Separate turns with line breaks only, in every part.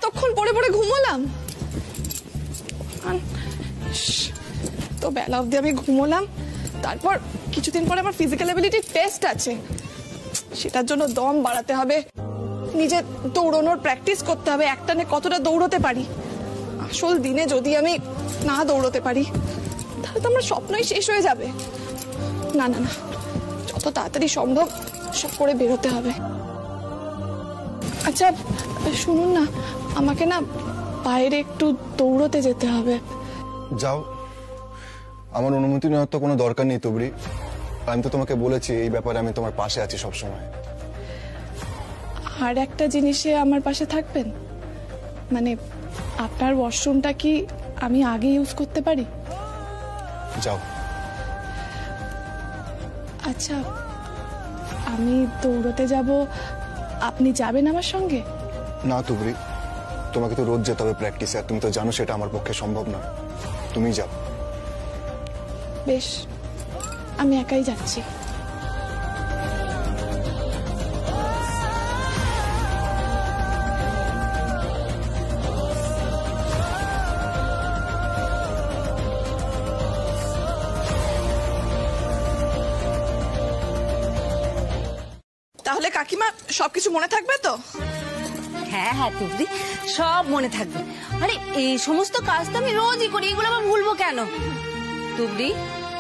এতক্ষণ পড়ে পড়ে ঘুমোলাম, তো বেলা অবধি আমি ঘুমোলাম। তারপর কিছুদিন পরে আমার ফিজিক্যাল এবিলিটি টেস্ট আছে, সেটার জন্য দম বাড়াতে হবে, নিজে দৌড়ানোর প্র্যাকটিস করতে হবে, একটানে কতটা দৌড়তে পারি। আসল দিনে যদি আমি না দৌড়তে পারি তাহলে তো আমার স্বপ্নই শেষ হয়ে যাবে। না না না, যত তাড়াতাড়ি সম্ভব সব করে বেরোতে হবে। আচ্ছা শুনুন না, আমাকে না বাইরে একটু দৌড়তে যেতে হবে।
যাও, আমার অনুমতি নেওয়ার তো কোনো দরকার নেই তুবড়ি। আমি তো তোমাকে বলেছি এই ব্যাপারে আমি তোমার পাশে আছি সব সময়।
আর একটা জিনিসে আমার পাশে থাকবেন, মানে আপনার ওয়াশরুমটা কি আমি আগে ইউজ করতে পারি?
যাও।
আচ্ছা, আমি দৌড়তে যাব, আপনি যাবেন আমার সঙ্গে?
না তুবড়ি, তোমাকে তো রোজ যেতে হবে প্র্যাকটিসে, আর তুমি তো জানো সেটা আমার পক্ষে সম্ভব না। তুমি যাও।
বেশ, আমি একাই যাচ্ছি। তাহলে কাকিমা সবকিছু মনে থাকবে তো?
হ্যাঁ হ্যাঁ তুবড়ি, সব মনে থাকবে। আরে এই সমস্ত কাজ তো আমি রোজই করি, এগুলো আবার ভুলবো কেন? তুবড়ি,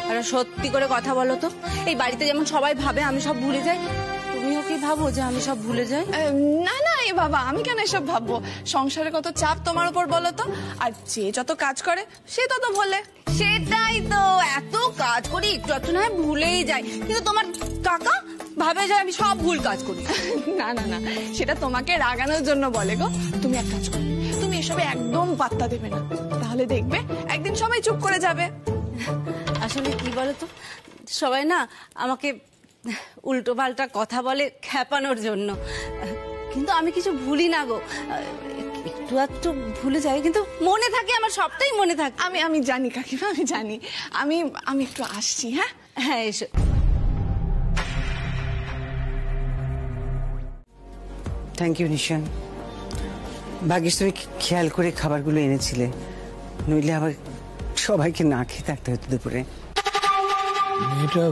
আরে সত্যি করে কথা বলো তো, এই বাড়িতে যেমন সবাই ভাবে আমি সব ভুলে যাই, তুমিও কি ভাবো যে আমি সব ভুলে যাই?
না না এ বাবা, আমি কেন এসব ভাববো? সংসারে কত চাপ তোমার উপর বলো তো, আর যে যত কাজ করে সে তত ভোলে।
সেটাই তো, এত কাজ করি একটু একটু না ভুলেই যাই, কিন্তু তোমার কাকা ভাবে যে আমি সব ভুল কাজ করি।
না না না, সেটা তোমাকে রাগানোর জন্য বলে গো। তুমি এক কাজ করো, তুমি এসবে একদম পাত্তা দেবে না, তাহলে দেখবে একদিন সবাই চুপ করে যাবে।
আসলে কি বলতো, সবাই না আমাকে উল্টো পাল্টা কথা বলে খেপানোর জন্য, কিন্তু আমি কিছু ভুলি না গো, একটু একটু ভুলে যাই, কিন্তু মনে থাকে, আমার সবটাই মনে থাকে।
আমি জানি কাকিমা, আমি জানি। আমি একটু আসছি। হ্যাঁ
হ্যাঁ এসো।
থ্যাংক ইউ নিশান, ভাগ্যিস তুমি খেয়াল করে খাবারগুলো এনেছিলে, নইলে আবার সবাইকে না খেয়ে থাকতে হতো দুপুরে।
এটা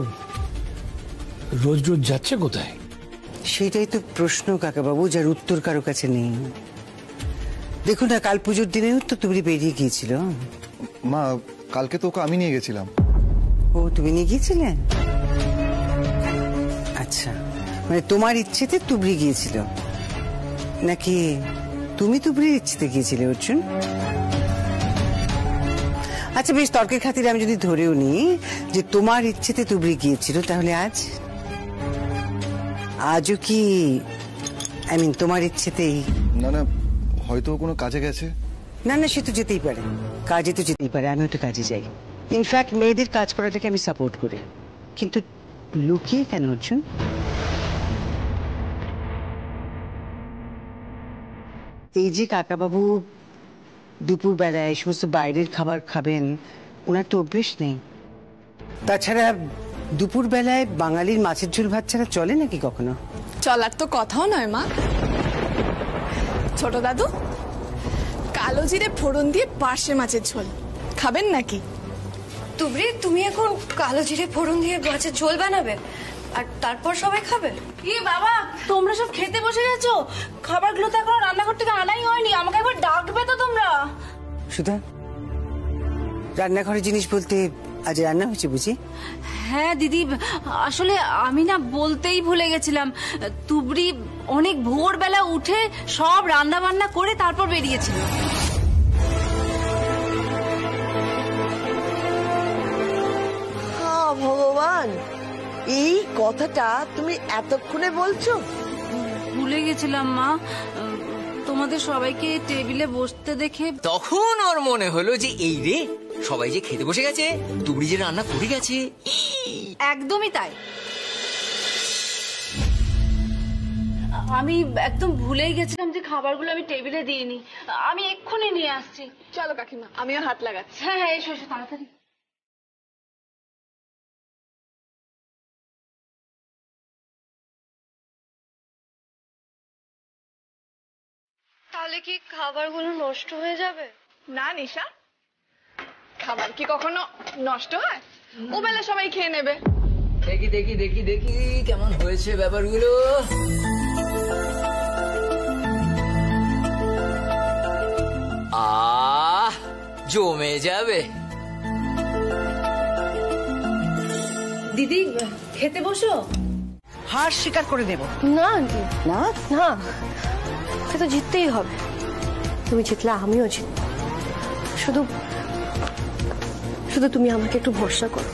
রোজ রোজ যাচ্ছে কোথায়?
সেটাই তো প্রশ্ন কাকাবাবু, যার উত্তর কারো কাছে নেই। দেখুন না, কাল পুজোর দিনেও তো তুমি বেরিয়ে গিয়েছিল।
মা, কালকে তো ওকে আমি নিয়ে গেছিলাম।
ও, তুমি নিয়ে গিয়েছিলে? আচ্ছা, মানে তোমার ইচ্ছেতে তুবড়ি গিয়েছিল, নাকি তুমি তুবড়ির ইচ্ছেতে গিয়েছিলে অর্জুন? আচ্ছা বেশ, তর্কের খাতিরে আমি যদি ধরেও নিই যে তোমার ইচ্ছেতে তুবড়ি গিয়েছিল, তাহলে আজও কি তোমার ইচ্ছেতেই?
না না, হয়তো কোনো কাজে গেছে।
না না, সে তো যেতেই পারে, কাজে তো যেতেই পারে, আমিও তো কাজে যাই। ইনফ্যাক্ট মেয়েদের কাজ করাটাকে আমি সাপোর্ট করি, কিন্তু লুকিয়ে কেন অর্জুন? এই যে কাকাবাবু দুপুর বেলায় সমস্ত বাইরের খাবার খাবেন, ওনার তো অভ্যেস নেই। তাছাড়া দুপুর বেলায় বাঙালির মাছের ঝোল ভাত ছাড়া চলে নাকি কখনো?
চলার তো কথাও নয় মা। ছোট দাদু, কালো জিরে ফোড়ন দিয়ে পার্শে মাছের ঝোল খাবেন নাকি?
তুবড়ি, তুমি এখন কালো জিরে ফোড়ন দিয়ে মাছের ঝোল বানাবে আর তারপর সবাই খাবে?
কি বাবা, তোমরা সব খেতে বসে গেছো? খাবারগুলো তো এখন রান্নাঘর থেকে আনাই হয়নি, আমাকে একবার ডাকবে তো তোমরা।
সুধা, রান্নাঘরের জিনিস বলতে আজ রান্না হয়েছে বুঝি?
হ্যাঁ দিদি, আসলে আমি না বলতেই ভুলে গেছিলাম, তুবড়ি অনেক ভোরবেলা উঠে সব রান্না বান্না করে তারপর বেরিয়েছিল।
ভগবান, এই কথাটা তুমি এতক্ষণে বলছো?
ভুলে গেছিলাম মা, তোমাদের সবাইকে টেবিলে বসতে দেখে
তখন ওর মনে হলো যে এই রে, সবাই যে খেতে বসে গেছে, তুবড়ি যে রান্না করে গেছে।
একদমই তাই, আমি একদম ভুলেই গেছিলাম যে খাবারগুলো আমি টেবিলে দিইনি। আমি এক্ষুনি নিয়ে আসছি।
চলো কাকিমা, আমিও হাত লাগাচ্ছি।
হ্যাঁ হ্যাঁ, এসো এসো তাড়াতাড়ি।
তাহলে কি খাবারগুলো নষ্ট হয়ে যাবে?
না নিশা, খাবার কি কখনো নষ্ট হয়? ও বেলা সবাই খেয়ে নেবে।
দেখি দেখি দেখি দেখি কেমন হয়েছে ব্যাপারগুলো। জমে যাবে।
দিদি খেতে বসো।
হার স্বীকার করে দেব
না আন্টি,
না।
না, ওকে তো জিততেই হবে। তুমি জিতলে আমিও জিতব। শুধু শুধু তুমি আমাকে একটু ভরসা করো,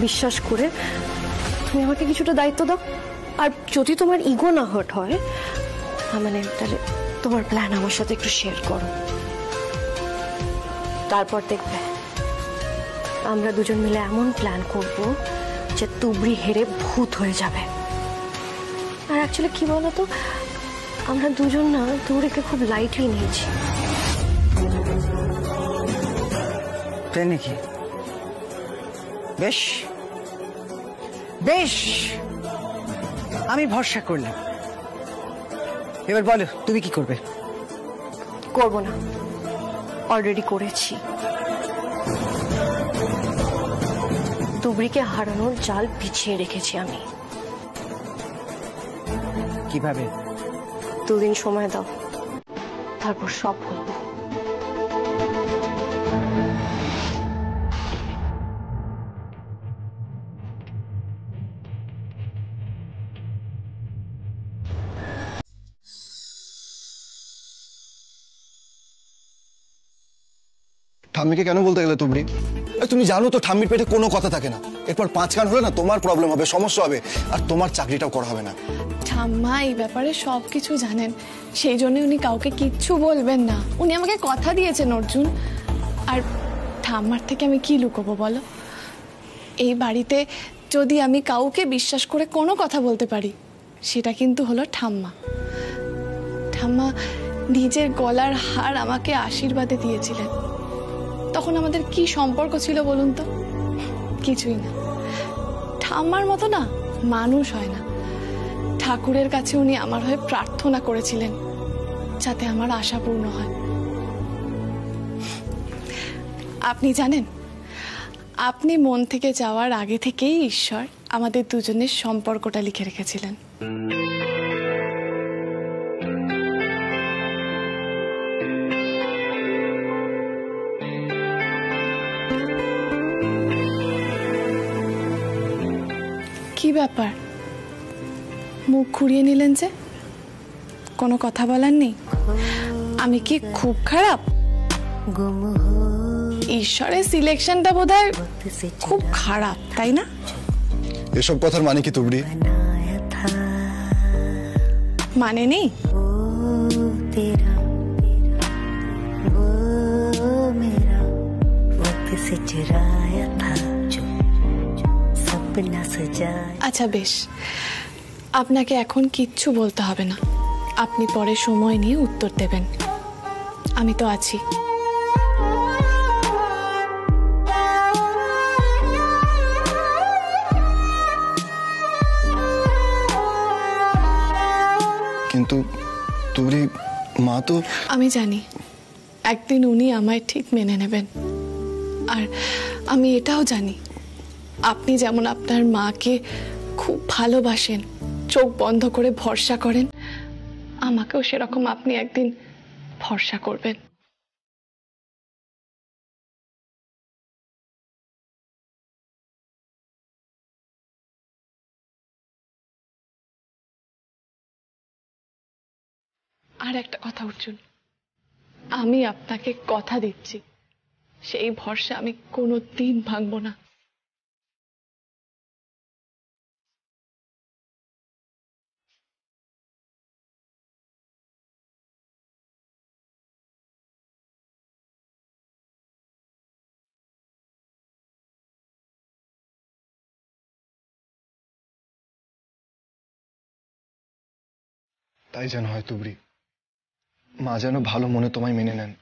বিশ্বাস করে তুমি আমাকে কিছুটা দায়িত্ব দাও। আর যদি তোমার ইগো না হার্ট হয়, মানে তাহলে তোমার প্ল্যান আমার সাথে একটু শেয়ার করো। তারপর দেখবে আমরা দুজন মিলে এমন প্ল্যান করব যে তুবড়ি হেরে ভূত হয়ে যাবে। আর অ্যাকচুয়ালি কি বলতো, আমরা দুজন না তুবড়িকে খুব লাইটলি নিয়েছি।
তাই নাকি? বেশ বেশ, আমি ভরসা করলাম। এবার বলো তুমি কি করবে?
করব না, অলরেডি করেছি। তুবড়িকে হারানোর জাল পিছিয়ে রেখেছি আমি।
কিভাবে?
2 দিন সময় দাও, তারপর সব বলবো।
ঠাম্মিকে কেন বলতে গেলে তুবড়ি? তুমি জানো তো ঠাম্মির পেটে কোনো কথা থাকে না। এরপর 5 কান হলে না তোমার প্রবলেম হবে, সমস্যা হবে, আর তোমার চাকরিটাও করা হবে না।
ঠাম্মা এই ব্যাপারে সবকিছু জানেন, সেই জন্য উনি কাউকে কিচ্ছু বলবেন না। উনি আমাকে কথা দিয়েছেন অর্জুন। আর ঠাম্মার থেকে আমি কি লুকোবো বলো? এই বাড়িতে যদি আমি কাউকে বিশ্বাস করে কোনো কথা বলতে পারি, সেটা কিন্তু হলো ঠাম্মা। ঠাম্মা নিজের গলার হার আমাকে আশীর্বাদে দিয়েছিলেন। তখন আমাদের কি সম্পর্ক ছিল বলুন তো? কিছুই না। ঠাম্মার মতো না মানুষ হয় না। ঠাকুরের কাছে উনি আমার হয়ে প্রার্থনা করেছিলেন যাতে আমার আশা পূর্ণ হয়। আপনি জানেন, আপনি মন থেকে যাওয়ার আগে থেকেই ঈশ্বর আমাদের দুজনের সম্পর্কটা লিখে রেখেছিলেন। কি ব্যাপার, মুখ ঘুরিয়ে নিলেন যে? কোনো কথা বলার নেই? আমি কি খুব খারাপ? ঈশ্বরের সিলেকশনটা বোধহয় খুব খারাপ, তাই না?
এসব কথার মানে কি তুবড়ি?
মানে নেই? আচ্ছা বেশ, আপনাকে এখন কিচ্ছু বলতে হবে না। আপনি পরে সময় নিয়ে উত্তর দেবেন, আমি তো আছি।
কিন্তু তুবড়ি, মা তো...
আমি জানি একদিন উনি আমায় ঠিক মেনে নেবেন। আর আমি এটাও জানি আপনি যেমন আপনার মাকে খুব ভালোবাসেন, চোখ বন্ধ করে ভরসা করেন, আমাকেও সেরকম আপনি একদিন ভরসা করবেন। আর একটা কথা অর্জুন, আমি আপনাকে কথা দিচ্ছি, সেই ভরসা আমি কোনোদিন ভাঙবো না।
তাই যেন হয় তুবড়ি, মা যেন ভালো মনে তোমায় মেনে নেন।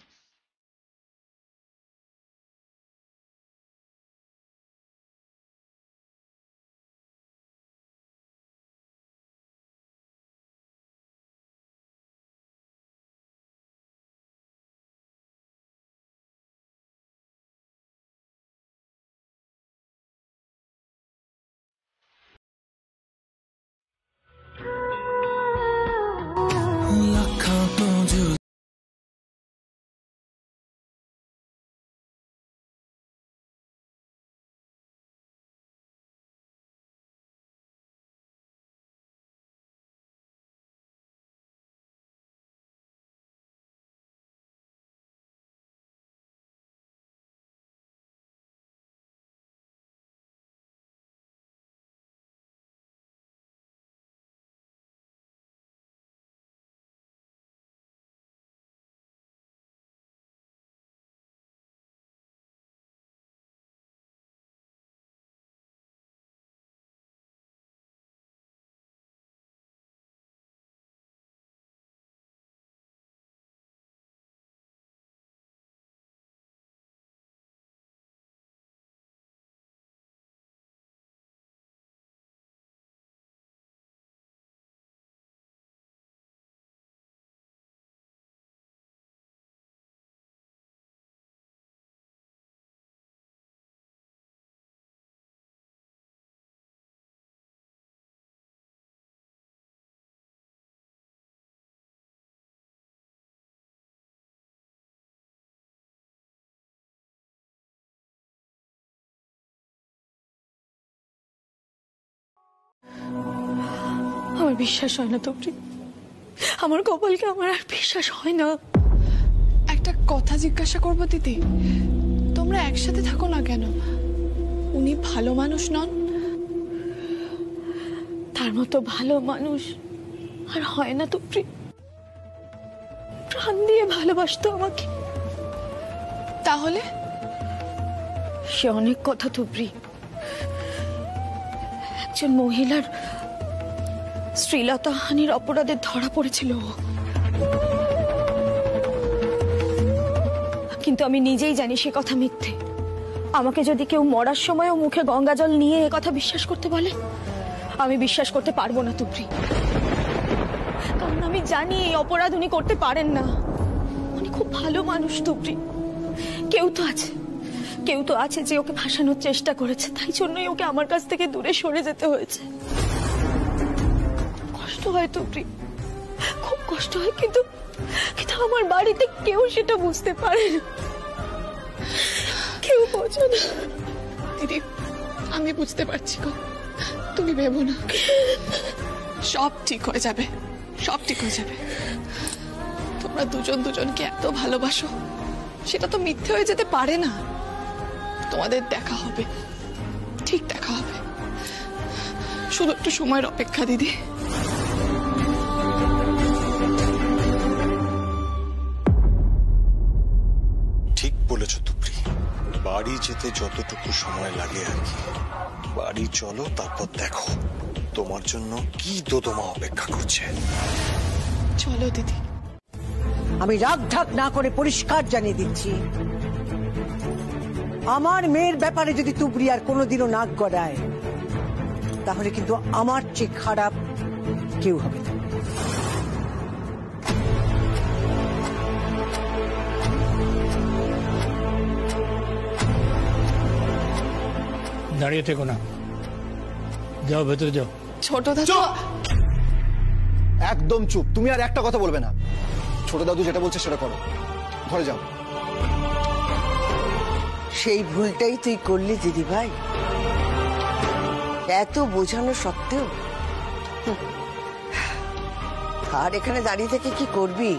আমার বিশ্বাস হয় না তুবড়ি, আমার কপালকে আমার আর বিশ্বাস হয় না।
একটা কথা জিজ্ঞাসা করবো দিদি, তোমরা একসাথে থাকো না কেন? উনি ভালো মানুষ নন?
তার মতো ভালো মানুষ আর হয় না তুবড়ি। প্রাণ দিয়ে ভালোবাসতো আমাকে।
তাহলে
সে অনেক কথা তুবড়ি। একজন মহিলার শ্লীলতাহানির অপরাধে ধরা পড়েছিল ও। কিন্তু আমি নিজেই জানি সে কথা মিথ্যে। আমাকে যদি কেউ মরার সময়ও মুখে গঙ্গা জল নিয়ে এ কথা বিশ্বাস করতে বলে, আমি বিশ্বাস করতে পারবো না তুবড়ি। কারণ আমি জানি এই অপরাধ উনি করতে পারেন না। উনি খুব ভালো মানুষ তুবড়ি। কেউ তো আছে যে ওকে ভাসানোর চেষ্টা করেছে, তাই জন্যই ওকে আমার কাছ থেকে দূরে সরে যেতে হয়েছে। কষ্ট হয় তুবড়ি, খুব কষ্ট হয়, কিন্তু আমার বাড়িতে কেউ সেটা বুঝতে পারে না, কেউ বোঝে না।
দিদি আমি বুঝতে পারছি গো, তুমি ভেবো না, সব ঠিক হয়ে যাবে, সব ঠিক হয়ে যাবে। তোমরা দুজন দুজনকে এত ভালোবাসো, সেটা তো মিথ্যে হয়ে যেতে পারে না। তোমাদের দেখা হবে, ঠিক দেখা হবে, শুধু একটু সময়ের অপেক্ষা দিদি।
ঠিক বলেছ তুবড়ি, বাড়ি যেতে যতটুকু সময় লাগে আর কি। বাড়ি চলো, তারপর দেখো তোমার জন্য কি দোদমা অপেক্ষা করছে।
চলো দিদি।
আমি রাগ ঢাক না করে পরিষ্কার জানিয়ে দিচ্ছি, আমার মেয়ের ব্যাপারে যদি তুবড়ি আর কোনোদিনও নাক গড়ায়, তাহলে কিন্তু আমার চেয়ে খারাপ কেউ হবে না।
দাঁড়িয়ে থেকো না, যাও ভেতরে যাও।
ছোট দাদু
একদম চুপ, তুমি আর একটা কথা বলবে না। ছোট দাদু যেটা বলছে সেটা করো, ঘরে যাও।
সেই ভুলটাই তুই করলি দিদি ভাই, এত বোঝানো সত্ত্বেও। আর এখানে দাঁড়িয়ে থেকে কি করবি?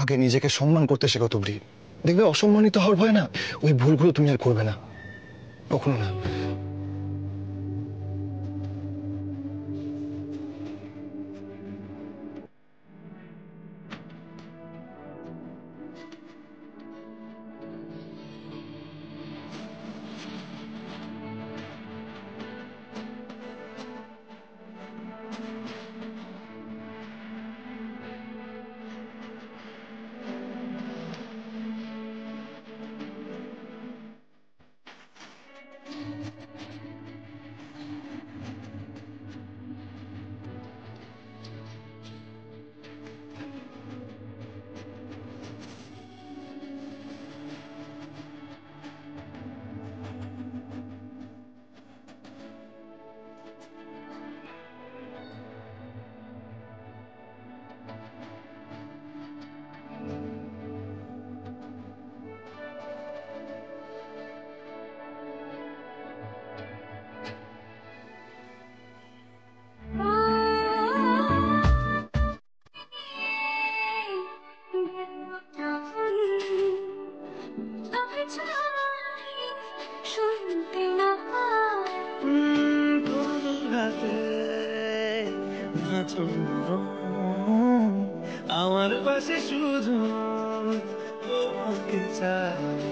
আগে নিজেকে সম্মান করতে শেখো তুবড়ি, দেখবে অসম্মানিত হওয়ার ভয় না, ওই ভুলগুলো তুমি আর করবে না, কখনো না।
আমার পাশে শুধু তোমাকে চাই।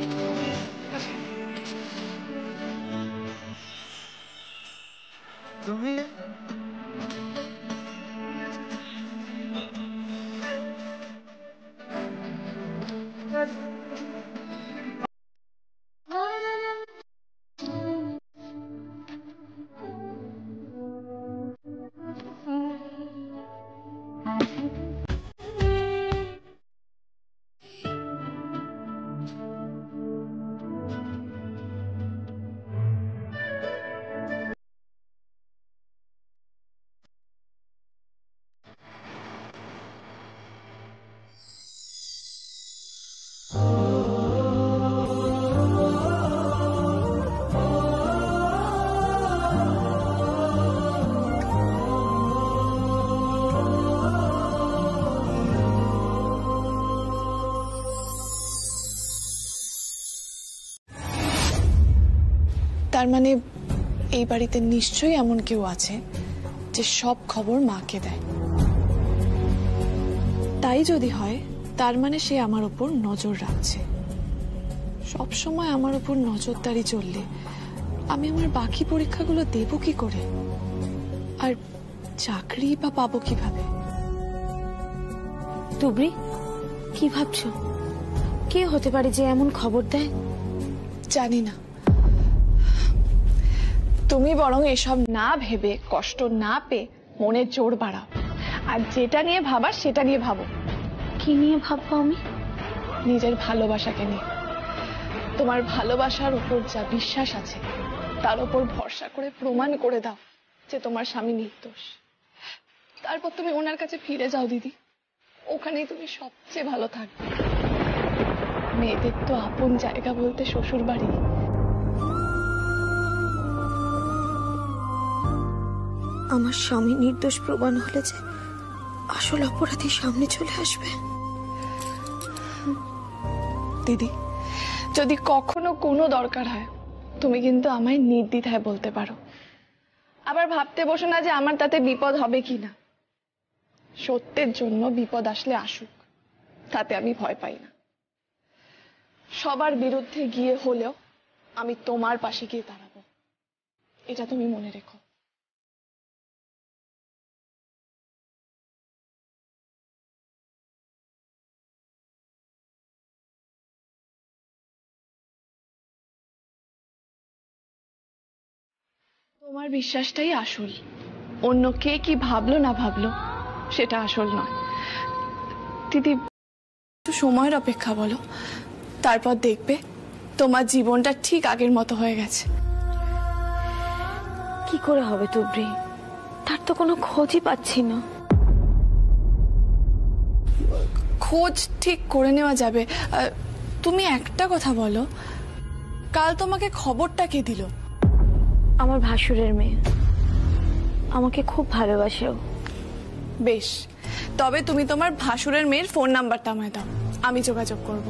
তুমি
তার মানে এই বাড়িতে নিশ্চয়ই এমন কেউ আছে যে সব খবর মাকে দেয়। তাই যদি হয় তার মানে সে আমার উপর নজর রাখছে। সব সময় আমার উপর নজরদারি চললে আমি আমার বাকি পরীক্ষাগুলো দেব কি করে, আর চাকরি বা পাবো কিভাবে?
তুবড়ি, কি ভাবছো? কে হতে পারে যে এমন খবর দেয়?
জানি না, তুমি বরং এসব না ভেবে কষ্ট না পেয়ে মনে জোর বাড়াও, আর যেটা নিয়ে ভাবা সেটা নিয়ে ভাবো।
কি নিয়ে ভাববো আমি?
নিজের ভালোবাসাকে নিয়ে। তোমার ভালোবাসার উপর যা বিশ্বাস আছে তার উপর ভরসা করে প্রমাণ করে দাও যে তোমার স্বামী নির্দোষ। তারপর তুমি ওনার কাছে ফিরে যাও দিদি, ওখানেই তুমি সবচেয়ে ভালো থাকবে। মেয়েদের তো আপন জায়গা বলতে শ্বশুর বাড়ি।
আমার স্বামী নির্দোষ প্রমাণ হলে যে আসল অপরাধী সামনে চলে আসবে।
দিদি, যদি কখনো কোনো দরকার হয় তুমি কিন্তু আমায় নির্দ্বিধায় বলতে পারো। আবার ভাবতে বসো না যে আমার তাতে বিপদ হবে কিনা। সত্যের জন্য বিপদ আসলে আসুক, তাতে আমি ভয় পাই না। সবার বিরুদ্ধে গিয়ে হলেও আমি তোমার পাশে গিয়ে দাঁড়াবো, এটা তুমি মনে রেখো। তোমার বিশ্বাসটাই আসল, অন্য কে কি ভাবলো না ভাবলো সেটা আসল নয়। দিদি, একটু সময়ের অপেক্ষা বলো, তারপর দেখবে তোমার জীবনটা ঠিক আগের মতো হয়ে গেছে।
কি করে হবে তুবড়ি? তার তো কোনো খোঁজই পাচ্ছি না।
খোঁজ ঠিক করে নেওয়া যাবে। তুমি একটা কথা বলো, কাল তোমাকে খবরটা কে দিল?
আমার ভাসুরের মেয়ে, আমাকে খুব ভালোবাসেও।
বেশ, তবে তুমি তোমার ভাসুরের মেয়ের ফোন নাম্বারটা আমায় দাও, আমি যোগাযোগ করব।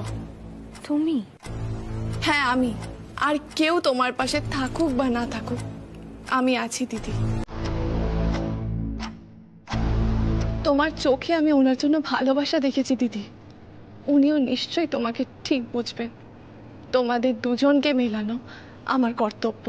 তুমি?
হ্যাঁ আমি, আর কেউ তোমার পাশে থাকুক বা না থাকুক আমি আছি দিদি। তোমার চোখে আমি ওনার জন্য ভালোবাসা দেখেছি দিদি, উনিও নিশ্চয়ই তোমাকে ঠিক বুঝবেন। তোমাদের দুজনকে মেলানো আমার কর্তব্য।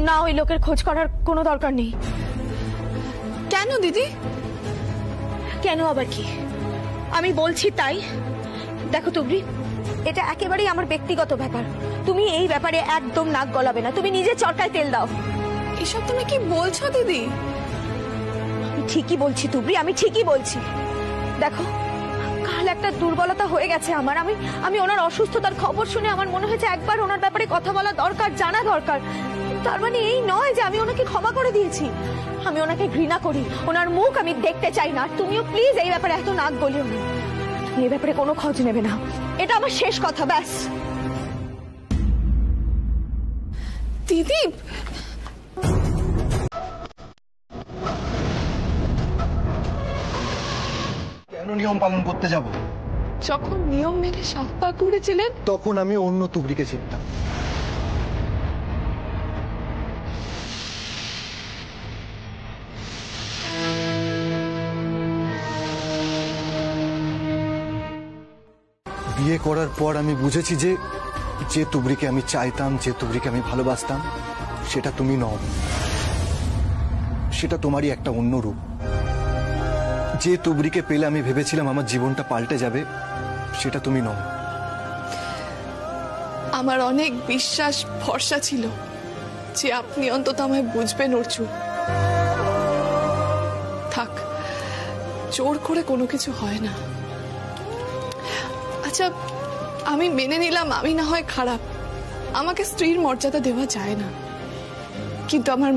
না, ওই লোকের খোঁজ করার কোনো দরকার নেই।
কেন দিদি?
কেন আবার কি? আমি বলছি তাই। দেখো তুবড়ি, এটা একেবারেই আমার ব্যক্তিগত ব্যাপার। তুমি এই ব্যাপারে একদম নাক গলাবে না। তুমি নিজে চরকায় তেল দাও।
এসব তুমি কি বলছো দিদি?
আমি ঠিকই বলছি তুবড়ি, আমি ঠিকই বলছি। দেখো, কাল একটা দুর্বলতা হয়ে গেছে আমার। আমি ওনার অসুস্থতার খবর শুনে আমার মনে হয়েছে একবার ওনার ব্যাপারে কথা বলা দরকার, জানা দরকার। তার মানে এই নয় যে আমি ওনাকে ক্ষমা করে দিয়েছি। আমি ওনাকে ঘৃণা করি, ওনার মুখ আমি দেখতে চাই না। তুমিও প্লিজ এই ব্যাপারে এত নাক গলিও না। তুমি এই ব্যাপারে কোনো খোঁজ নেবে না, এটা আমার শেষ কথা, ব্যাস।
দিদি,
কেন নিয়ম পালন করতে যাব?
যখন নিয়ম মেনে সাত পা করেছিলেন
তখন আমি অন্য তুবড়িকে চিনতাম। বিয়ে করার পর আমি বুঝেছি যে যে তুবড়িকে আমি চাইতাম, যে তুবড়িকে আমি ভালোবাসতাম, সেটা তুমি নও। সেটা তোমারই একটা অন্য রূপ। যে তুবড়িকে পেলে আমি ভেবেছিলাম আমার জীবনটা পাল্টে যাবে, সেটা তুমি নও।
আমার অনেক বিশ্বাস ভরসা ছিল যে আপনি অন্তত আমায় বুঝবেন অর্জু। থাক, জোর করে কোনো কিছু হয় না। আচ্ছা, আমি মেনে নিলাম আমি না হয় খারাপ, আমাকে স্ত্রীর মর্যাদা দেওয়া যায় না, কিন্তু আমার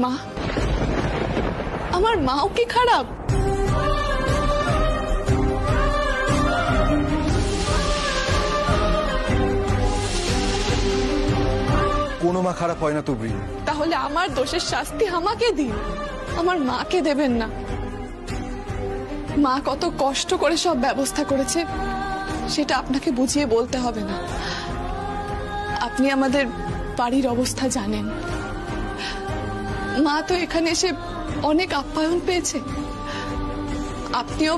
মাও কি খারাপ?
কোনো মা খারাপ হয় না তুবড়ি।
তাহলে আমার দোষের শাস্তি আমাকে দিন, আমার মাকে দেবেন না। মা কত কষ্ট করে সব ব্যবস্থা করেছে সেটা আপনাকে বুঝিয়ে বলতে হবে না। আপনি আমাদের বাড়ির অবস্থা জানেন। মা তো এখানে এসে অনেক আপ্যায়ন পেয়েছে, আপনিও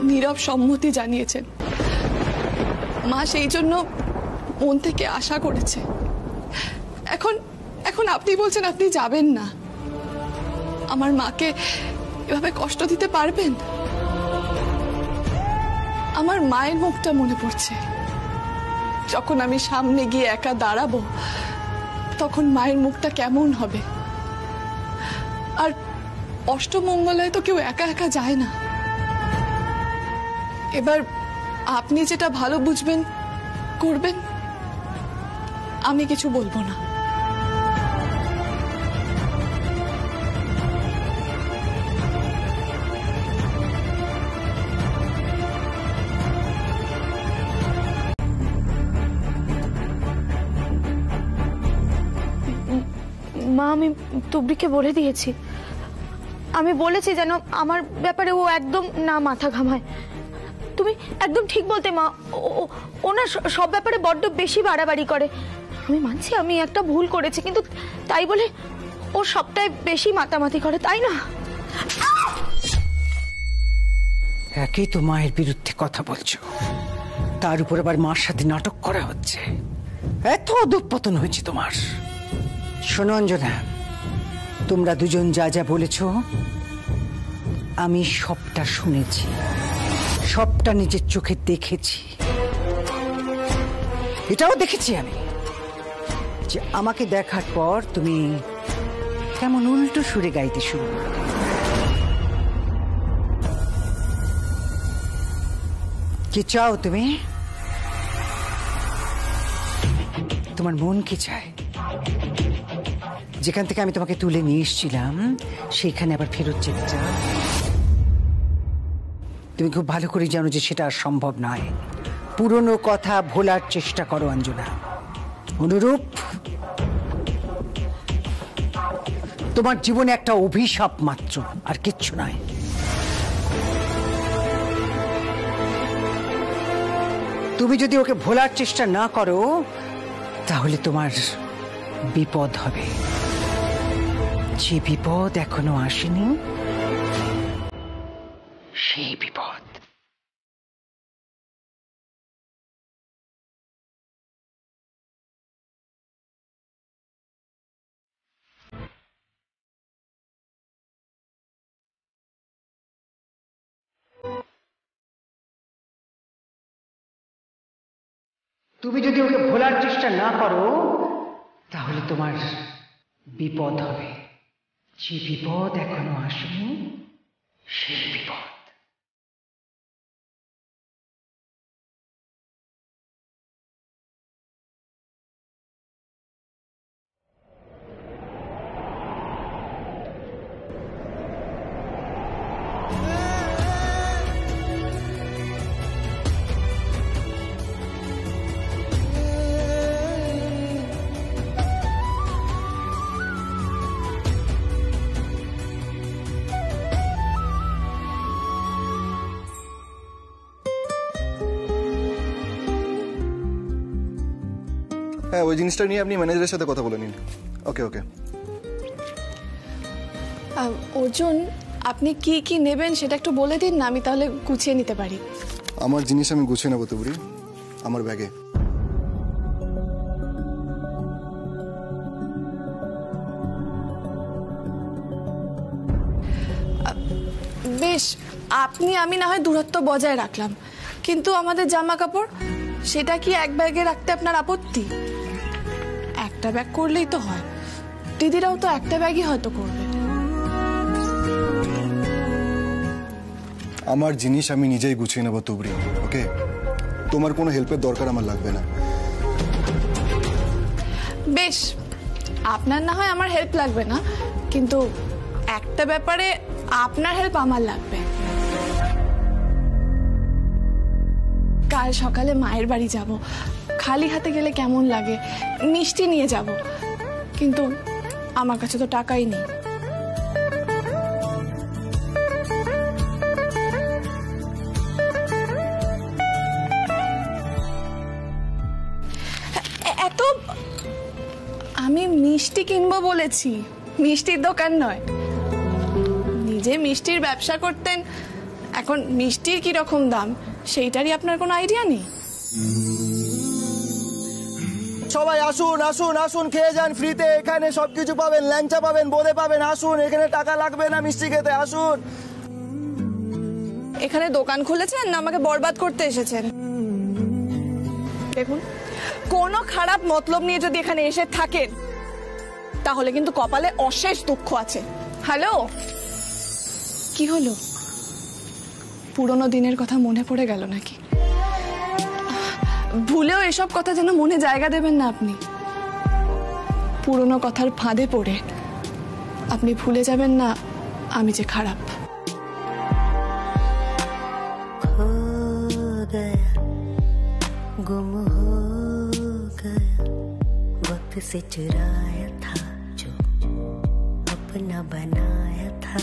নীরব সম্মতি জানিয়েছেন। মা সেই জন্য মন থেকে আশা করেছে। এখন এখন আপনি বলছেন আপনি যাবেন না। আমার মাকে এভাবে কষ্ট দিতে পারবেন? আমার মায়ের মুখটা মনে পড়ছে। যখন আমি সামনে গিয়ে একা দাঁড়াবো তখন মায়ের মুখটা কেমন হবে। আর অষ্টমঙ্গলায় তো কেউ একা একা যায় না। এবার আপনি যেটা ভালো বুঝবেন করবেন, আমি কিছু বলবো না।
মা, আমি তুবড়িকে বলে দিয়েছি। আমি বলেছি যেন আমার ব্যাপারে ও একদম না মাথা ঘামায়। তুমি একদম ঠিক বলতে মা, ওনার সব ব্যাপারে বড্ড বেশি বাড়াবাড়ি করে। আমি মানছি আমি একটা ভুল করেছি, কিন্তু তাই বলে ও সবটাই বেশি মাতামাতি করে, তাই না?
একেই তো মায়ের বিরুদ্ধে কথা বলছো, তার উপর আবার মার সাথে নাটক করা হচ্ছে। এত অধঃপতন হয়েছে তোমার। শোনো অঞ্জনা, তোমরা দুজন যা যা বলেছ আমি সবটা শুনেছি, সবটা নিজের চোখে দেখেছি। এটাও দেখেছি আমি যে আমাকে দেখার পর তুমি কেমন উল্টো সুরে গাইতে শুরু করো। কি চাও তুমি? তোমার মন কি চায়? যেখান থেকে আমি তোমাকে তুলে নিয়ে এসেছিলাম সেখানে আবার ফেরত যেতে চাও? তুমি খুব ভালো করে জানো যে সেটা আর সম্ভব নয়। পুরনো কথা ভোলার চেষ্টা করো অঞ্জনা। অনুরূপ তোমার জীবনে একটা অভিশাপ মাত্র, আর কিচ্ছু নয়। তুমি যদি ওকে ভোলার চেষ্টা না করো তাহলে তোমার বিপদ হবে। যে বিপদ এখনো আসেনি সেই বিপদ। তুমি যদি ওকে ভোলার চেষ্টা না করো তাহলে তোমার বিপদ হবে। যে বিপদ এখনো আসেনি সেই বিপদ।
হ্যাঁ, ওই জিনিসটা নিয়ে আপনি ম্যানেজারের সাথে কথা বলে নিন। ওকে ওকে।
অর্জুন, আপনি কি কি নেবেন সেটা একটু বলে দিন না, আমি তাহলে গুছিয়ে নিতে পারি।
আমার জিনিস আমি গুছিয়ে নেবো তুবড়ি, আমার ব্যাগে।
বেশ, আপনি আমি না হয় দূরত্ব বজায় রাখলাম, কিন্তু আমাদের জামা কাপড় সেটা কি এক ব্যাগে রাখতে আপনার আপত্তি? একটা ব্যাগ করলেই তো হয়। দিদিরাও তো একটা ব্যাগই হয়তো করবে।
আমার জিনিস আমি নিজেই গুছিয়ে নেবো তুবড়ি, ওকে? তোমার কোনো হেল্পের দরকার আমার লাগবে না।
বেশ, আপনার না হয় আমার হেল্প লাগবে না, কিন্তু একটা ব্যাপারে আপনার হেল্প আমার লাগবে। কাল সকালে মায়ের বাড়ি যাব, খালি হাতে গেলে কেমন লাগে, মিষ্টি নিয়ে যাব। কিন্তু আমার কাছে তো টাকাই নেই। এত আমি মিষ্টি কিনবো বলেছি, মিষ্টির দোকান নয়। নিজে মিষ্টির ব্যবসা করতেন, এখন মিষ্টির কি রকম দাম সেইটারই আপনার কোনো আইডিয়া নেই?
সবাই আসুন আসুন আসুন, খেয়ে যান ফ্রিতে, এখানে সবকিছু পাবেন, ল্যাংচা পাবেন, বোঁদে পাবেন, আসুন, এখানে টাকা লাগবে না মিষ্টি খেতে, আসুন।
এখানে দোকান খুলেছেন না আমাকে বরবাদ করতে এসেছেন? দেখুন, কোনো খারাপ মতলব নিয়ে যদি এখানে এসে থাকেন তাহলে কিন্তু কপালে অশেষ দুঃখ আছে। হ্যালো, কি হলো? পুরনো দিনের কথা মনে পড়ে গেল নাকি? ভুলেও এসব কথা যেন মনে জায়গা দেবেন না আপনি। পুরনো কথার ফাঁদে পড়ে আপনি ভুলে যাবেন না আমি যে খারাপ।
गुम हो गया वक्त से चुराया था जो अपना बनाया था।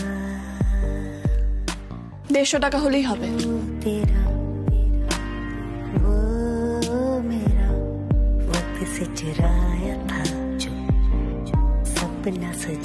150 টাকা হলেই হবে।
तेरा वो मेरा वक्त से चुराया था जो सपना सजा